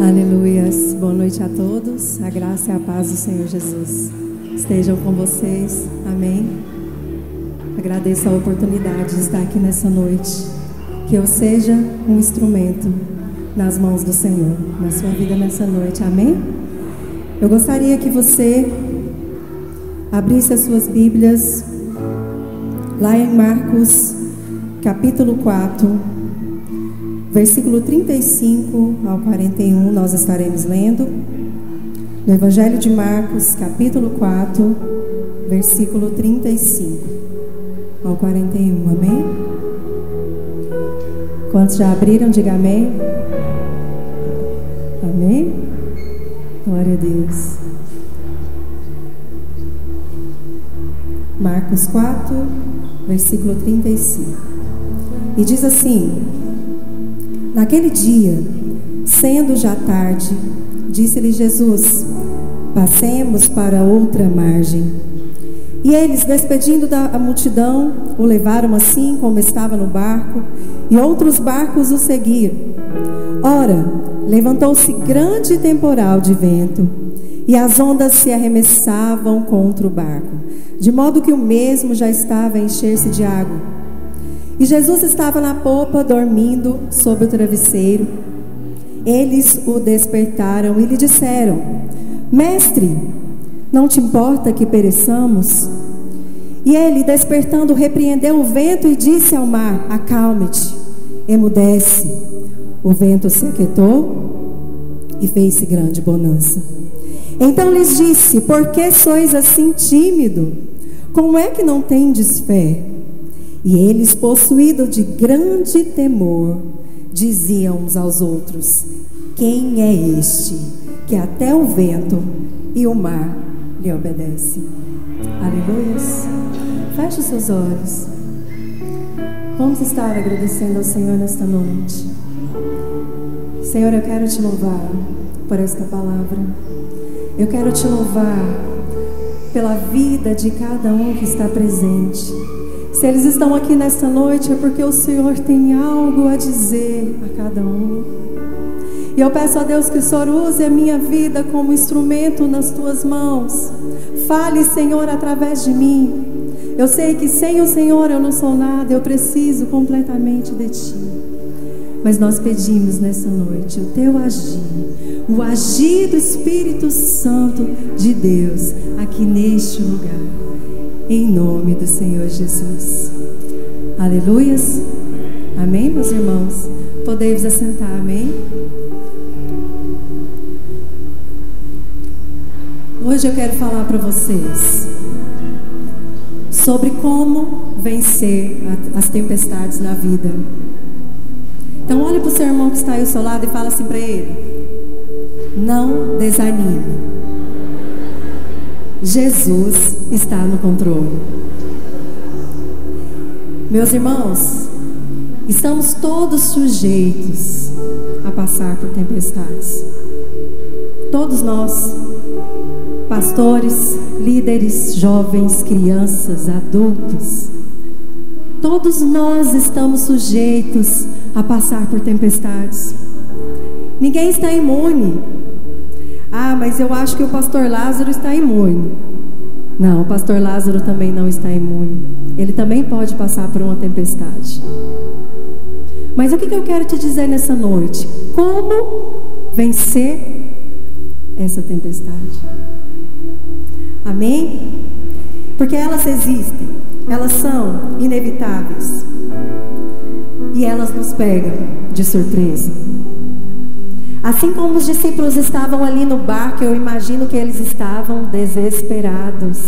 Aleluias, boa noite a todos, a graça e a paz do Senhor Jesus estejam com vocês, amém. Agradeço a oportunidade de estar aqui nessa noite, que eu seja um instrumento nas mãos do Senhor, na sua vida nessa noite, amém. Eu gostaria que você abrisse as suas Bíblias lá em Marcos capítulo 4, versículo 35 ao 41, nós estaremos lendo no Evangelho de Marcos, capítulo 4, versículo 35 ao 41, amém? Quantos já abriram, diga amém. Amém? Glória a Deus. Marcos 4, versículo 35. E diz assim: naquele dia, sendo já tarde, disse-lhe Jesus: passemos para outra margem. E eles, despedindo da multidão, o levaram assim como estava no barco, e outros barcos o seguiam. Ora, levantou-se grande temporal de vento, e as ondas se arremessavam contra o barco, de modo que o mesmo já estava a encher-se de água. E Jesus estava na popa, dormindo sobre o travesseiro. Eles o despertaram e lhe disseram: Mestre, não te importa que pereçamos? E ele, despertando, repreendeu o vento e disse ao mar: acalme-te, emudece. O vento se aquietou e fez-se grande bonança. Então lhes disse: por que sois assim tímido? Como é que não tendes fé? E eles, possuídos de grande temor, diziam uns aos outros: quem é este que até o vento e o mar lhe obedecem? Aleluias. Feche os seus olhos. Vamos estar agradecendo ao Senhor nesta noite. Senhor, eu quero te louvar por esta palavra. Eu quero te louvar pela vida de cada um que está presente. Se eles estão aqui nesta noite é porque o Senhor tem algo a dizer a cada um. E eu peço a Deus que o Senhor use a minha vida como instrumento nas tuas mãos. Fale, Senhor, através de mim. Eu sei que sem o Senhor eu não sou nada, eu preciso completamente de ti. Mas nós pedimos nessa noite o teu agir, o agir do Espírito Santo de Deus aqui neste lugar. Em nome do Senhor Jesus. Aleluias. Amém, meus irmãos? Podemos assentar, amém? Hoje eu quero falar para vocês sobre como vencer as tempestades na vida. Então olhe para o seu irmão que está aí ao seu lado e fala assim para ele: não desanime. Jesus está no controle. Meus irmãos, estamos todos sujeitos a passar por tempestades. Todos nós, pastores, líderes, jovens, crianças, adultos, todos nós estamos sujeitos a passar por tempestades. Ninguém está imune. Ah, mas eu acho que o pastor Lázaro está imune. Não, o pastor Lázaro também não está imune. Ele também pode passar por uma tempestade. Mas o que eu quero te dizer nessa noite? Como vencer essa tempestade? Amém? Porque elas existem, elas são inevitáveis e elas nos pegam de surpresa. Assim como os discípulos estavam ali no barco, eu imagino que eles estavam desesperados.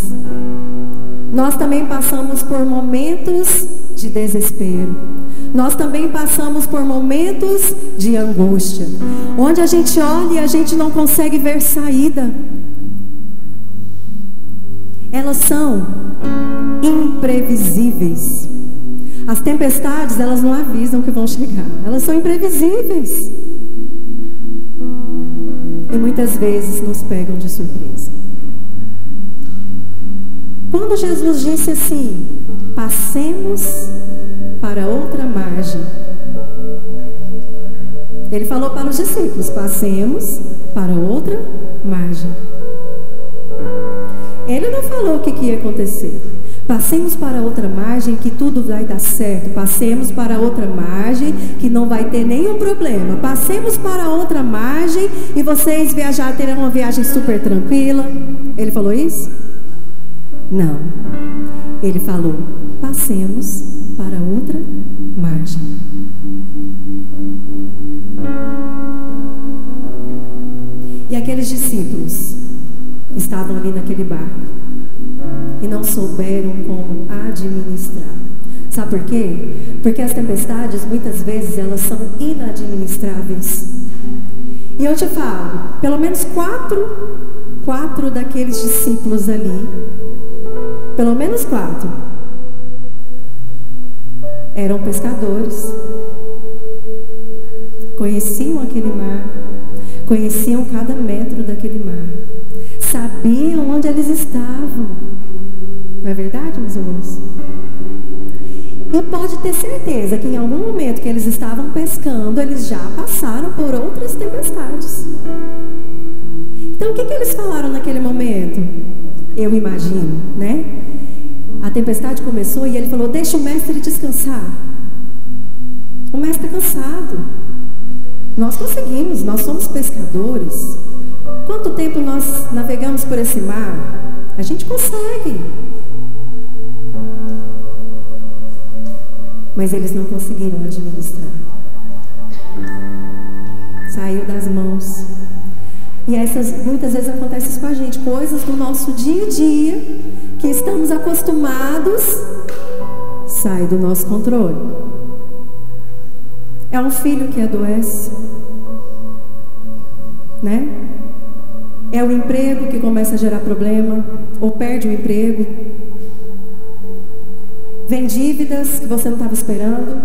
Nós também passamos por momentos de desespero. Nós também passamos por momentos de angústia, onde a gente olha e a gente não consegue ver saída. Elas são imprevisíveis. As tempestades, elas não avisam que vão chegar. Elas são imprevisíveis. E muitas vezes nos pegam de surpresa. Quando Jesus disse assim: passemos para outra margem, Ele falou para os discípulos: passemos para outra margem. Ele não falou o que ia acontecer. Passemos para outra margem que tudo vai dar certo. Passemos para outra margem que não vai ter nenhum problema. Passemos para outra margem e vocês terão uma viagem super tranquila. Ele falou isso? Não. Ele falou: passemos para outra margem. E aqueles discípulos estavam ali naquele barco e não souberam como administrar. Sabe por quê? Porque as tempestades, muitas vezes, elas são inadministráveis. E eu te falo, pelo menos quatro daqueles discípulos ali, pelo menos 4, eram pescadores, conheciam aquele mar, conheciam cada metro daquele mar, sabiam onde eles estavam. Não é verdade, meus irmãos? E pode ter certeza que em algum momento que eles estavam pescando, eles já passaram por outras tempestades. Então o que eles falaram naquele momento? Eu imagino, né? A tempestade começou e ele falou: deixa o mestre descansar. O mestre está cansado. Nós conseguimos, nós somos pescadores. Quanto tempo nós navegamos por esse mar? A gente consegue. Mas eles não conseguiram administrar. Saiu das mãos. E muitas vezes acontece isso com a gente, coisas do nosso dia a dia que estamos acostumados, sai do nosso controle. É um filho que adoece, né? É o emprego que começa a gerar problema, ou perde o emprego. Vem dívidas que você não estava esperando,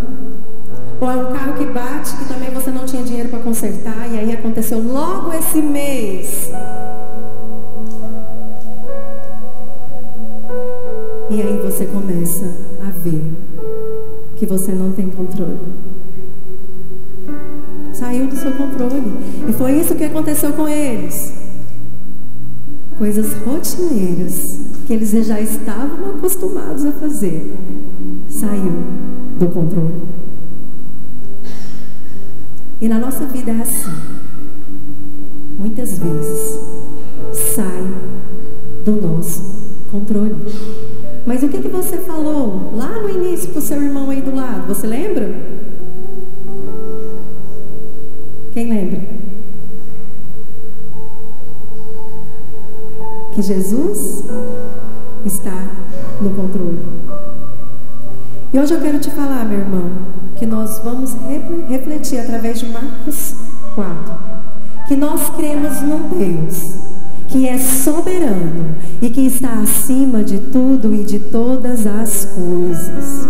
ou é um carro que bate que também você não tinha dinheiro para consertar, e aí aconteceu logo esse mês. E aí você começa a ver que você não tem controle. Saiu do seu controle. E foi isso que aconteceu com eles. Coisas rotineiras que eles já estavam acostumados a fazer. Saiu do controle. E na nossa vida é assim. Muitas vezes sai do nosso controle. Mas o que você falou lá no início para o seu irmão aí do lado? Você lembra? Quem lembra? Que Jesus está no controle. E hoje eu quero te falar, meu irmão, que nós vamos refletir através de Marcos 4, que nós cremos num Deus que é soberano e que está acima de tudo e de todas as coisas.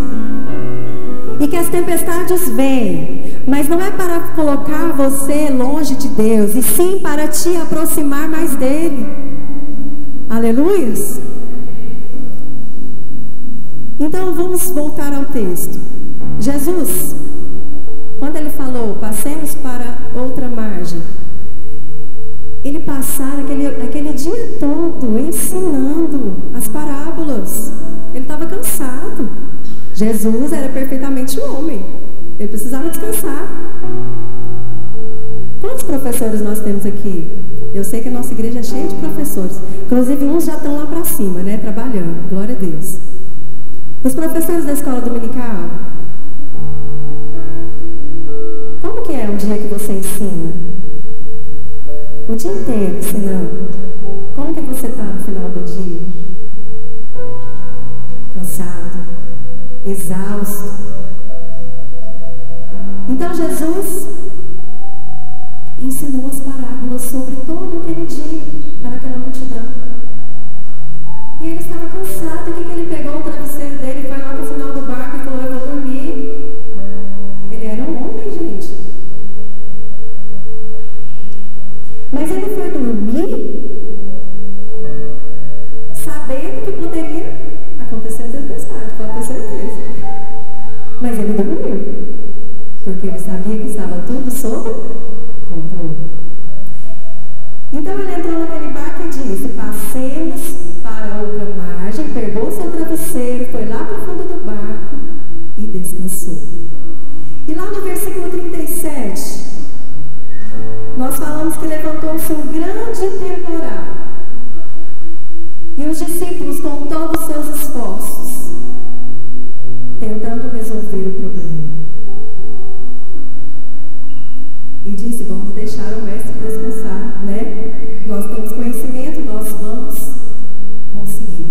E que as tempestades vêm, mas não é para colocar você longe de Deus, e sim para te aproximar mais dele. Aleluias? Então vamos voltar ao texto. Jesus, quando ele falou, passemos para outra margem, ele passara aquele dia todo ensinando as parábolas. Ele estava cansado. Jesus era perfeitamente homem. Ele precisava descansar. Quantos professores nós temos aqui? Eu sei que a nossa igreja é cheia de professores. Inclusive uns já estão lá para cima, né? Trabalhando. Glória a Deus. Os professores da escola dominical, como que é um dia que você ensina? O dia inteiro ensinando. Como que você está no final do dia? Cansado, exausto. Então Jesus ensinou as parábolas sobre todo aquele dia para aquela multidão. E ele estava cansado. E o que ele pegou? O travesseiro dele e foi lá para o final do barco e falou: eu vou dormir. Ele era um homem, gente. Mas ele foi dormir sabendo que poderia acontecer a tempestade, pode ter certeza. Mas ele dormiu, porque ele sabia que estava tudo sob controle. Então ele entrou naquele barco e disse: passemos para outra margem, pegou seu travesseiro, foi lá para o fundo do barco e descansou. E lá no versículo 37, nós falamos que levantou-se um grande temporal. E os discípulos, com todos os seus esforços, tentando resolver o problema. E disse: vamos deixar o mestre descansar, né? Nós temos conhecimento, nós vamos conseguir.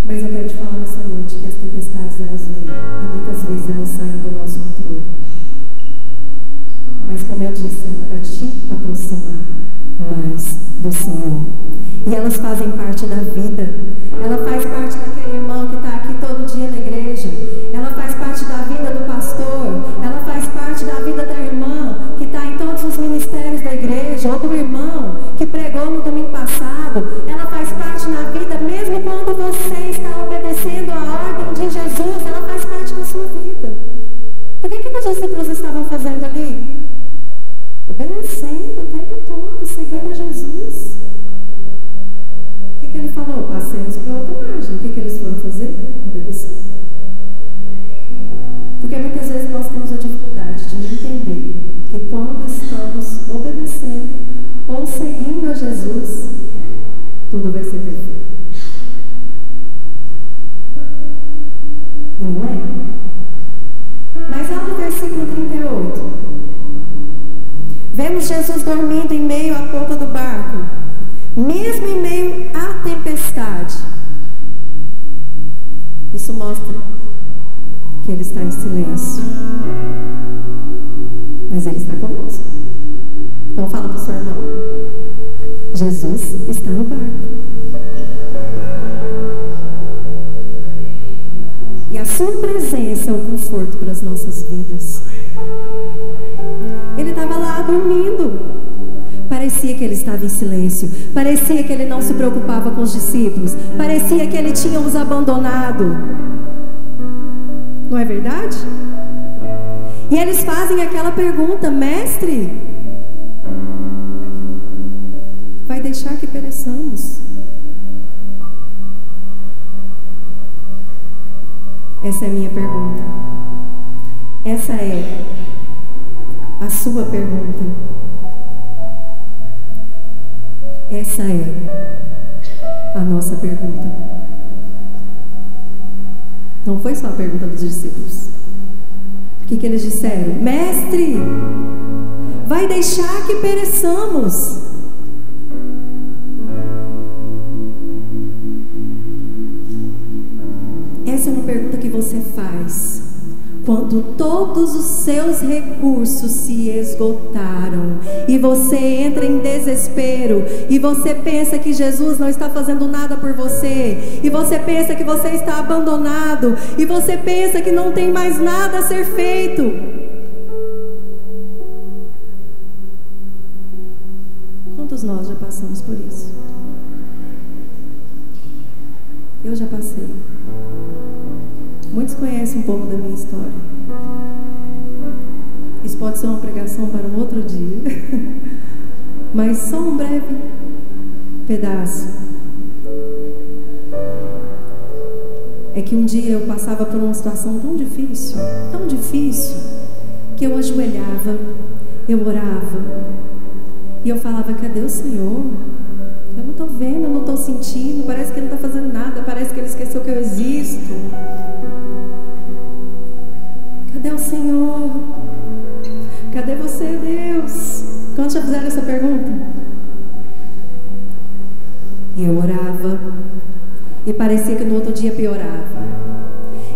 Mas eu quero te falar nessa noite que as tempestades, elas vêm e muitas vezes elas saem do nosso controle. Mas como eu disse, é para te aproximar mais do Senhor. E elas fazem parte da vida. Ela faz parte daquele irmão que está aqui todo dia na igreja. Ela faz parte da vida do pastor. Ela faz parte da vida da irmã que está em todos os ministérios da igreja. Ou do irmão que pregou no domingo passado. Ela faz parte na vida, mesmo quando você está obedecendo a ordem de Jesus. Ela faz parte da sua vida. Por que os discípulos estavam fazendo ali? Obedecendo o tempo todo, seguindo a Jesus. O que ele falou? Passemos para outra margem. O que eles foram fazer? Obedecer. Porque muitas vezes nós temos a dificuldade de entender que quando estamos obedecendo ou seguindo a Jesus, tudo vai ser perfeito. Não é? Mas lá no versículo 38, vemos Jesus dormindo em meio à polpa do barco, mesmo em meio à tempestade. Isso mostra que Ele está em silêncio, mas Ele está conosco. Então fala para o seu irmão: Jesus está no barco. E a sua presença é um conforto para as nossas vidas. Ele estava lá dormindo. Parecia que ele estava em silêncio. Parecia que ele não se preocupava com os discípulos. Parecia que ele tinha os abandonado. Não é verdade? E eles fazem aquela pergunta: mestre, vai deixar que pereçamos? Essa é a minha pergunta. Essa é a sua pergunta. Essa é a nossa pergunta. Não foi só a pergunta dos discípulos. O que eles disseram? Mestre, vai deixar que pereçamos? Essa é uma pergunta que você faz quando todos os seus recursos se esgotaram e você entra em desespero e você pensa que Jesus não está fazendo nada por você, e você pensa que você está abandonado, e você pensa que não tem mais nada a ser feito. Quantos nós já passamos por isso? Eu já passei. Muitos conhecem um pouco da minha história. Isso pode ser uma pregação para um outro dia, mas só um breve pedaço. É que um dia eu passava por uma situação tão difícil, que eu ajoelhava, eu orava, e eu falava: cadê o Senhor? Eu não estou vendo, eu não estou sentindo, parece que Ele não está fazendo nada, parece que Ele esqueceu que eu existo. Cadê o Senhor? Cadê você, Deus? Quantos já fizeram essa pergunta? E eu orava, e parecia que no outro dia piorava.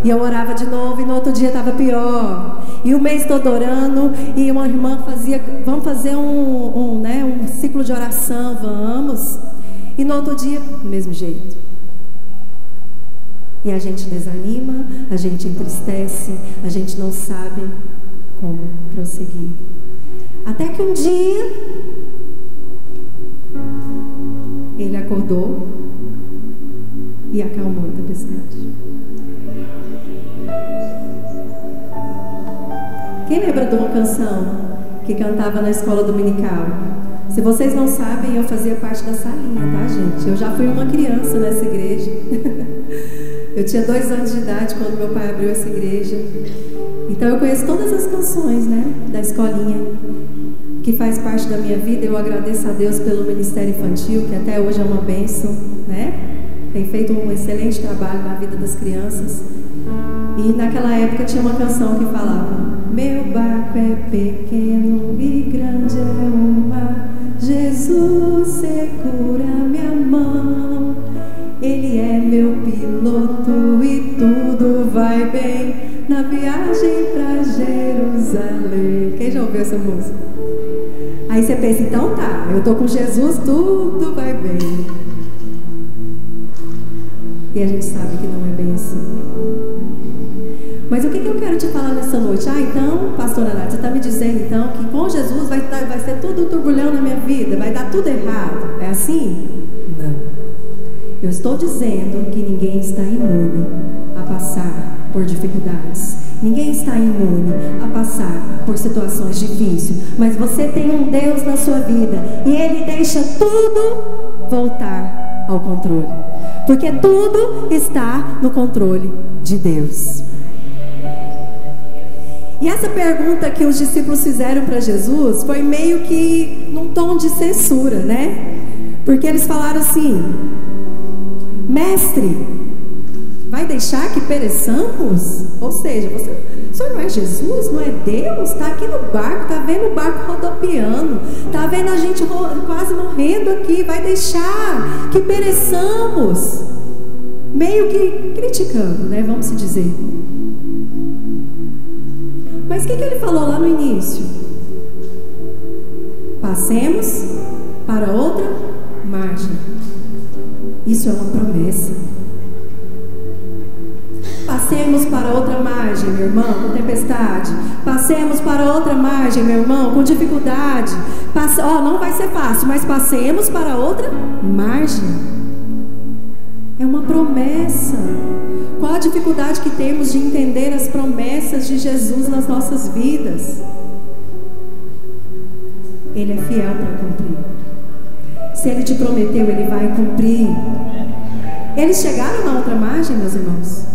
E eu orava de novo, e no outro dia estava pior. E o mês todo orando, e uma irmã fazia: vamos fazer um ciclo de oração, vamos. E no outro dia, do mesmo jeito. E a gente desanima, a gente entristece, a gente não sabe como prosseguir. Até que um dia, ele acordou e acalmou a tempestade. Quem lembra de uma canção que cantava na escola dominical? Se vocês não sabem, eu fazia parte da salinha, tá, gente? Eu já fui uma criança nessa igreja. Eu tinha 2 anos de idade quando meu pai abriu essa igreja. Então eu conheço todas as canções, né, da escolinha, que faz parte da minha vida. Eu agradeço a Deus pelo Ministério Infantil, que até hoje é uma bênção, né? Tem feito um excelente trabalho na vida das crianças. E naquela época tinha uma canção que falava: meu barco é pequeno e grande é o mar, Jesus segura minha mão, Ele é meu piloto e tudo vai bem na viagem pra Jerusalém. Quem já ouviu essa música? Aí você pensa, então tá, eu tô com Jesus, tudo vai bem. E a gente sabe que não é bem assim. Mas o que eu quero te falar nessa noite? Então, pastora Nath, você está me dizendo então que com Jesus vai ser tudo turbulhão na minha vida, vai dar tudo errado. É assim? Não. Eu estou dizendo que ninguém está imune a passar por dificuldades. Ninguém está imune a passar por situações difíceis. Mas você tem um Deus na sua vida e Ele deixa tudo voltar ao controle. Porque tudo está no controle de Deus. E essa pergunta que os discípulos fizeram para Jesus foi meio que num tom de censura, né? Porque eles falaram assim: mestre, vai deixar que pereçamos? Ou seja, o senhor não é Jesus, não é Deus? Está aqui no barco, está vendo o barco rodopiando, está vendo a gente quase morrendo aqui, vai deixar que pereçamos? Meio que criticando, né? Vamos se dizer. Mas o que ele falou lá no início? Passemos para outra margem. Isso é uma promessa. Passemos para outra margem, meu irmão, com tempestade. Passemos para outra margem, meu irmão, com dificuldade. Não vai ser fácil, mas passemos para outra margem. É uma promessa. Qual a dificuldade que temos de entender as promessas de Jesus nas nossas vidas? Ele é fiel para cumprir. Se Ele te prometeu, Ele vai cumprir. Eles chegaram na outra margem, meus irmãos?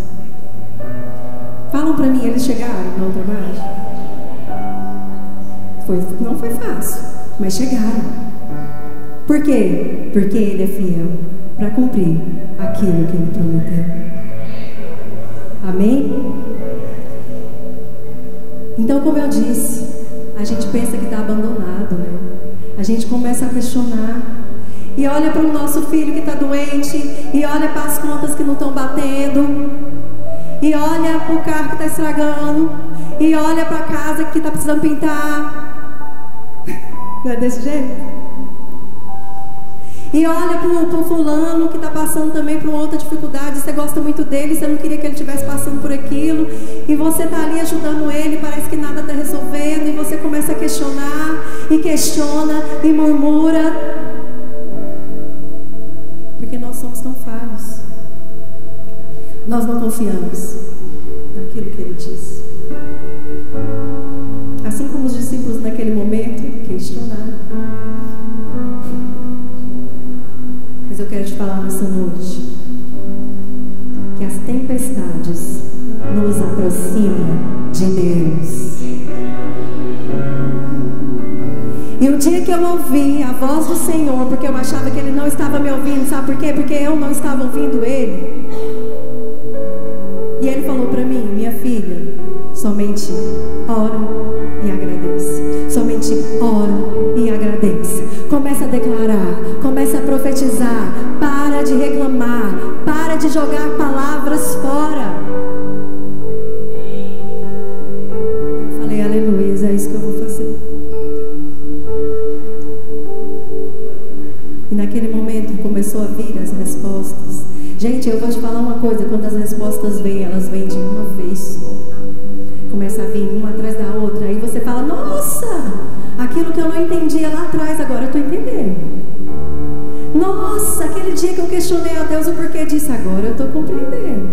Falam para mim, eles chegaram na outra margem? Não foi fácil, mas chegaram. Por quê? Porque Ele é fiel para cumprir aquilo que Ele prometeu. Amém? Então, como eu disse, a gente pensa que está abandonado, né? A gente começa a questionar e olha para o nosso filho que está doente, e olha para as contas que não estão batendo, e olha para o carro que está estragando, e olha para a casa que está precisando pintar. Não é desse jeito? E olha para o fulano que está passando também por uma outra dificuldade. Você gosta muito dele, você não queria que ele estivesse passando por aquilo, e você está ali ajudando ele, parece que nada está resolvendo, e você começa a questionar, e questiona, e murmura, porque nós somos tão falhos. Nós não confiamos naquilo que Ele disse. Assim como os discípulos naquele momento questionaram. Mas eu quero te falar nessa noite que as tempestades nos aproximam de Deus. E o dia que eu ouvi a voz do Senhor, porque eu achava que Ele não estava me ouvindo, sabe por quê? Porque eu não estava ouvindo Ele. E Ele falou para mim: minha filha, somente ora e agradece. Somente ora e agradece. Começa a declarar, começa a profetizar. Para de reclamar, para de jogar palavras fora. Eu falei: aleluia, é isso que eu vou fazer. E naquele momento começou a vir as respostas. Gente, eu vou te falar uma coisa: quando as respostas vêm, elas vêm de uma vez só. Começa a vir uma atrás da outra. Aí você fala: nossa, aquilo que eu não entendia lá atrás, agora eu estou entendendo. Nossa, aquele dia que eu questionei a Deus o porquê disso, agora eu estou compreendendo.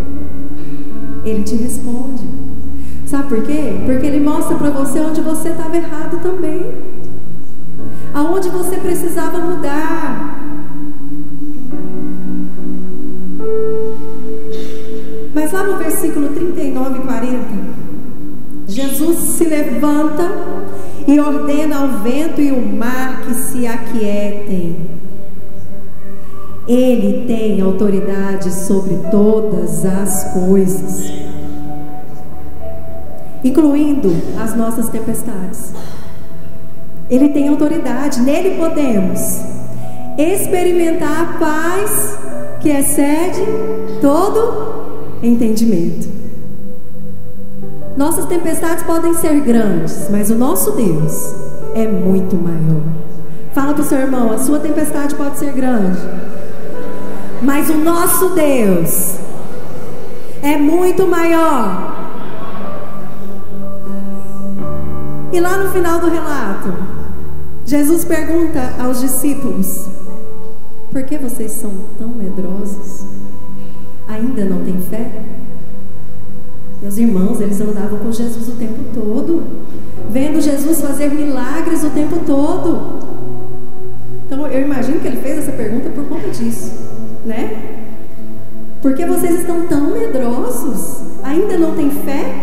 Ele te responde. Sabe por quê? Porque Ele mostra para você onde você estava errado também, aonde você precisava mudar. Mas lá no versículo 39 e 40, Jesus se levanta e ordena ao vento e ao mar que se aquietem. Ele tem autoridade sobre todas as coisas, incluindo as nossas tempestades. Ele tem autoridade, nele podemos experimentar a paz que excede todo entendimento. Nossas tempestades podem ser grandes, mas o nosso Deus é muito maior. Fala para o seu irmão: a sua tempestade pode ser grande, mas o nosso Deus é muito maior. E lá no final do relato, Jesus pergunta aos discípulos: por que vocês são tão medrosos? Ainda não têm fé? Meus irmãos, eles andavam com Jesus o tempo todo, vendo Jesus fazer milagres o tempo todo. Então eu imagino que ele fez essa pergunta por conta disso, né? Por que vocês estão tão medrosos? Ainda não têm fé?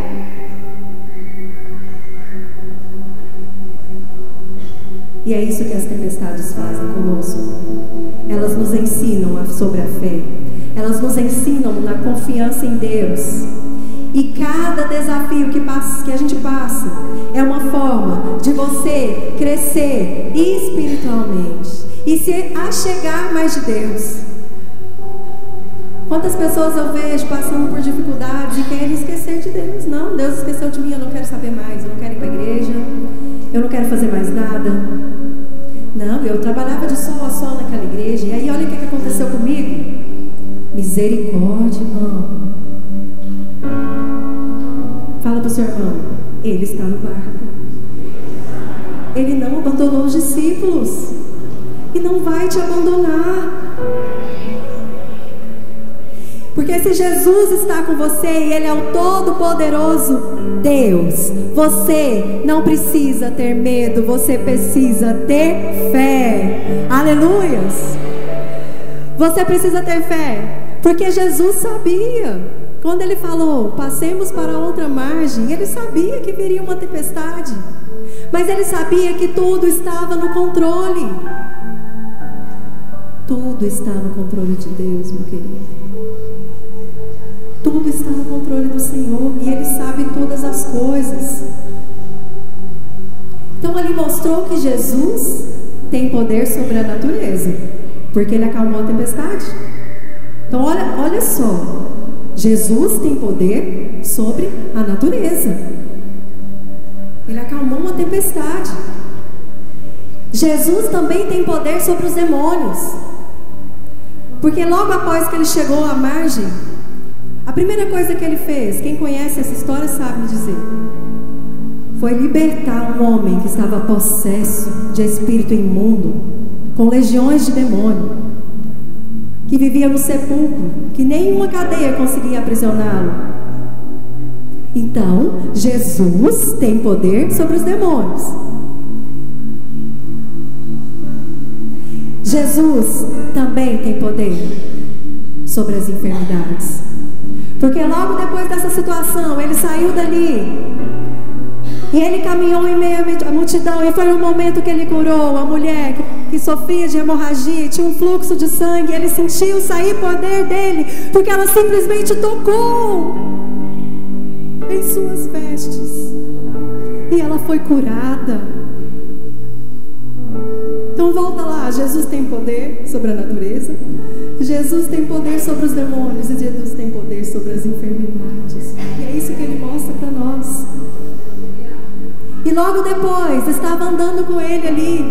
E é isso que as tempestades fazem conosco. Elas nos ensinam sobre a fé. Elas nos ensinam na confiança em Deus. E cada desafio que a gente passa é uma forma de você crescer espiritualmente e se achegar mais de Deus. Quantas pessoas eu vejo passando por dificuldades e querem esquecer de Deus? Não, Deus esqueceu de mim, eu não quero saber mais, eu não quero ir para a igreja, eu não quero fazer mais nada. Não, eu trabalhava de sol a sol naquela igreja, e aí olha o que aconteceu comigo. Misericórdia, irmão. Fala para o seu irmão: ele está no barco. Ele não abandonou os discípulos e não vai te abandonar. Porque se Jesus está com você e Ele é o Todo-Poderoso Deus, você não precisa ter medo, você precisa ter fé. Aleluias! Você precisa ter fé, porque Jesus sabia. Quando Ele falou: passemos para outra margem, Ele sabia que viria uma tempestade, mas Ele sabia que tudo estava no controle. Tudo está no controle de Deus, meu querido. Tudo está no controle do Senhor e Ele sabe todas as coisas. Então Ele mostrou que Jesus tem poder sobre a natureza, porque Ele acalmou a tempestade. Então olha só, Jesus tem poder sobre a natureza. Ele acalmou uma tempestade. Jesus também tem poder sobre os demônios, porque logo após que Ele chegou à margem, a primeira coisa que Ele fez, quem conhece essa história sabe me dizer, foi libertar um homem que estava possesso de espírito imundo, com legiões de demônio, que vivia no sepulcro, que nenhuma cadeia conseguia aprisioná-lo. Então, Jesus tem poder sobre os demônios. Jesus também tem poder sobre as enfermidades. Porque logo depois dessa situação, Ele saiu dali e Ele caminhou em meio à multidão, e foi o momento que Ele curou a mulher que sofria de hemorragia, tinha um fluxo de sangue. Ele sentiu sair poder dele, porque ela simplesmente tocou em suas vestes e ela foi curada. Então volta lá, Jesus tem poder sobre a natureza, Jesus tem poder sobre os demônios e Jesus tem poder sobre as enfermidades. E é isso que Ele mostra para nós. E logo depois, estava andando com Ele ali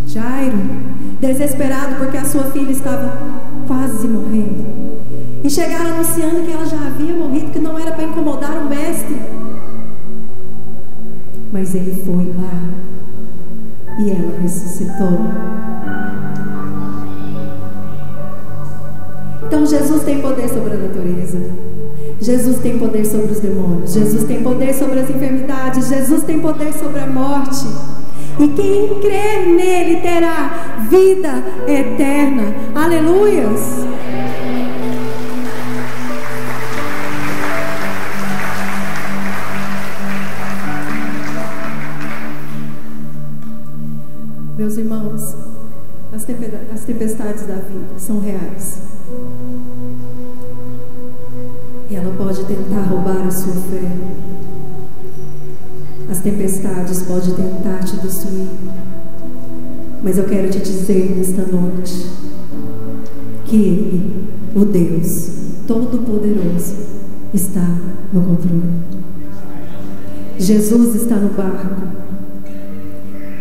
Jairo, desesperado porque a sua filha estava quase morrendo. E chegaram anunciando que ela já havia morrido, que não era para incomodar o mestre. Mas Ele foi lá e ela ressuscitou. Então Jesus tem poder sobre a natureza. Jesus tem poder sobre os demônios, Jesus tem poder sobre as enfermidades, Jesus tem poder sobre a morte. E quem crer nele terá vida eterna. Aleluias! Meus irmãos, as tempestades da vida são reais. E ela pode tentar roubar a sua fé. As tempestades podem tentar te destruir. Mas eu quero te dizer nesta noite que Ele, o Deus Todo-Poderoso, está no controle. Jesus está no barco.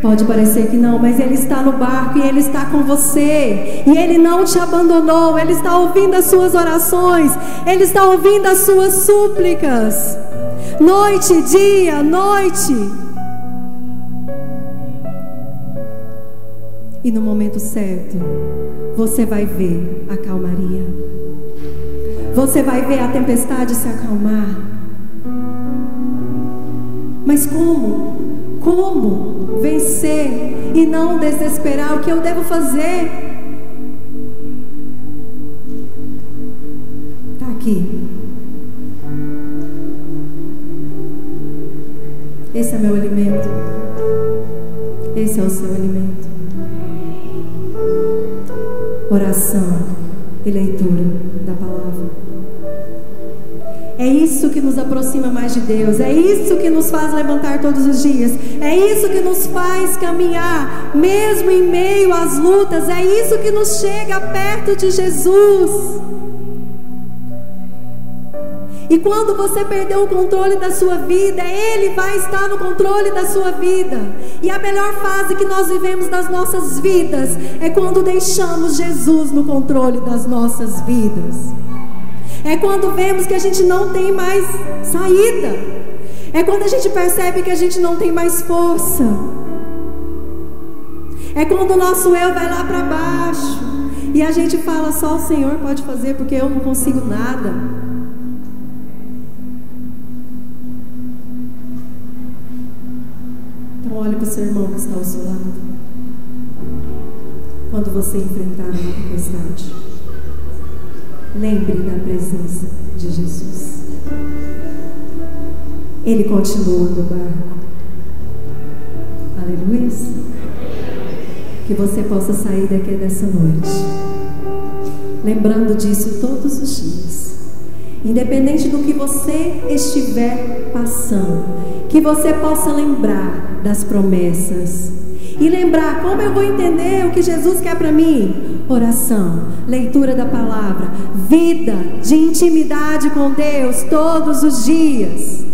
Pode parecer que não, mas Ele está no barco e Ele está com você. E Ele não te abandonou. Ele está ouvindo as suas orações. Ele está ouvindo as suas súplicas. Noite, dia, noite. E no momento certo, você vai ver a calmaria. Você vai ver a tempestade se acalmar. Mas como? Como vencer e não desesperar? O que eu devo fazer? Está aqui. Esse é meu alimento. Esse é o seu alimento. Oração e leitura da palavra. É isso que nos aproxima mais de Deus. É isso que nos faz levantar todos os dias. É isso que nos faz caminhar, mesmo em meio às lutas. É isso que nos chega perto de Jesus. E quando você perdeu o controle da sua vida, Ele vai estar no controle da sua vida. E a melhor fase que nós vivemos das nossas vidas é quando deixamos Jesus no controle das nossas vidas. É quando vemos que a gente não tem mais saída. É quando a gente percebe que a gente não tem mais força. É quando o nosso eu vai lá para baixo e a gente fala: só o Senhor pode fazer, porque eu não consigo nada. Então olhe para o seu irmão que está ao seu lado. Quando você enfrentar uma tempestade, lembre da presença de Jesus. Ele continua no barco. Aleluia. Que você possa sair daqui dessa noite lembrando disso todos os dias, independente do que você estiver passando. Que você possa lembrar das promessas e lembrar: como eu vou entender o que Jesus quer para mim? Oração, leitura da palavra, vida de intimidade com Deus todos os dias.